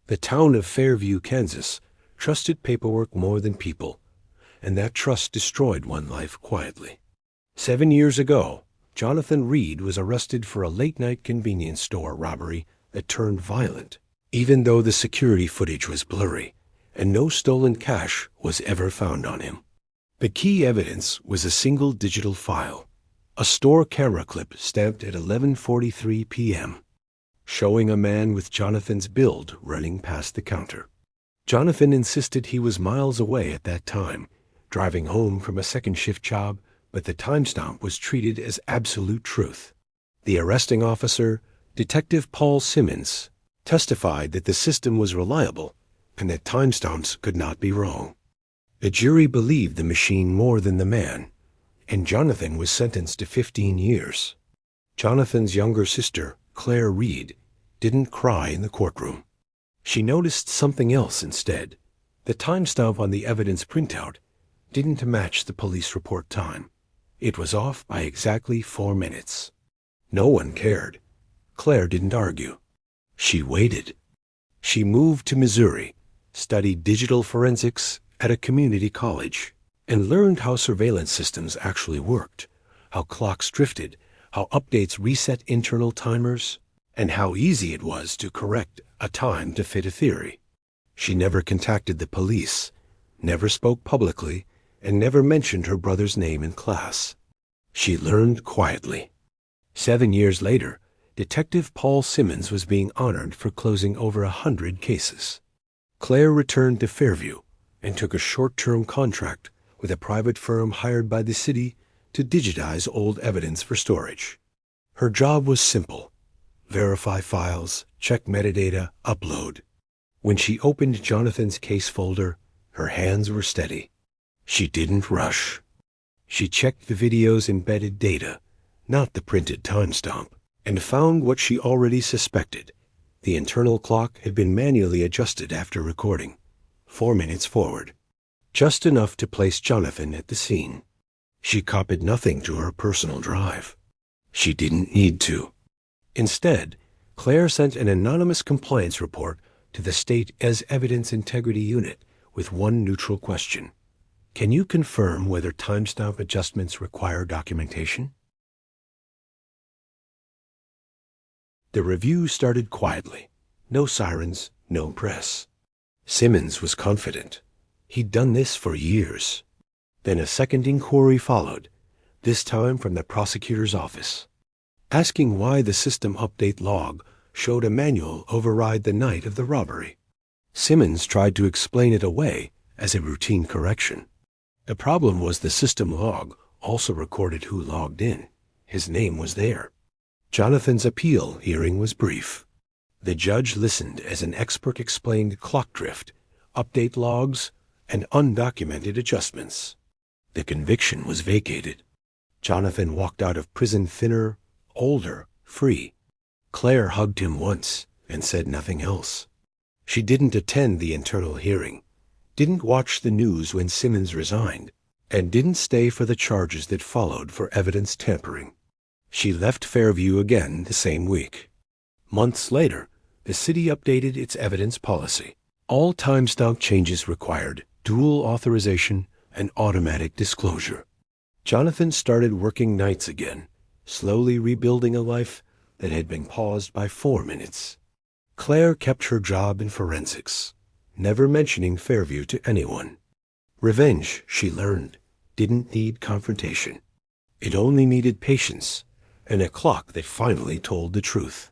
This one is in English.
The town of Fairview, Kansas, trusted paperwork more than people, and that trust destroyed one life quietly. 7 years ago, Jonathan Reed was arrested for a late-night convenience store robbery that turned violent, even though the security footage was blurry and no stolen cash was ever found on him. The key evidence was a single digital file, a store camera clip stamped at 11:43 p.m., showing a man with Jonathan's build running past the counter. Jonathan insisted he was miles away at that time, driving home from a second-shift job, but the timestamp was treated as absolute truth. The arresting officer, Detective Paul Simmons, testified that the system was reliable and that timestamps could not be wrong. The jury believed the machine more than the man, and Jonathan was sentenced to 15 years. Jonathan's younger sister, Claire Reed, didn't cry in the courtroom. She noticed something else instead. The timestamp on the evidence printout didn't match the police report time. It was off by exactly 4 minutes. No one cared. Claire didn't argue. She waited. She moved to Missouri, studied digital forensics at a community college, and learned how surveillance systems actually worked, how clocks drifted, how updates reset internal timers, and how easy it was to correct a time to fit a theory. She never contacted the police, never spoke publicly, and never mentioned her brother's name in class. She learned quietly. 7 years later, Detective Paul Simmons was being honored for closing over 100 cases. Claire returned to Fairview and took a short-term contract with a private firm hired by the city to digitize old evidence for storage. Her job was simple: verify files, check metadata, upload. When she opened Jonathan's case folder, her hands were steady. She didn't rush. She checked the video's embedded data, not the printed timestamp, and found what she already suspected. The internal clock had been manually adjusted after recording, 4 minutes forward, just enough to place Jonathan at the scene. She copied nothing to her personal drive. She didn't need to. Instead, Claire sent an anonymous compliance report to the state as Evidence Integrity Unit with one neutral question: can you confirm whether timestamp adjustments require documentation? The review started quietly. No sirens, no press. Simmons was confident. He'd done this for years. Then a second inquiry followed, this time from the prosecutor's office, asking why the system update log showed a manual override the night of the robbery. Simmons tried to explain it away as a routine correction. The problem was the system log also recorded who logged in. His name was there. Jonathan's appeal hearing was brief. The judge listened as an expert explained clock drift, update logs, and undocumented adjustments. The conviction was vacated. Jonathan walked out of prison thinner, older, free. Claire hugged him once and said nothing else. She didn't attend the internal hearing, didn't watch the news when Simmons resigned, and didn't stay for the charges that followed for evidence tampering. She left Fairview again the same week. Months later, the city updated its evidence policy. All timestamp changes required dual authorization and automatic disclosure. Jonathan started working nights again, slowly rebuilding a life that had been paused by 4 minutes. Claire kept her job in forensics, never mentioning Fairview to anyone. Revenge, she learned, didn't need confrontation. It only needed patience and a clock that finally told the truth.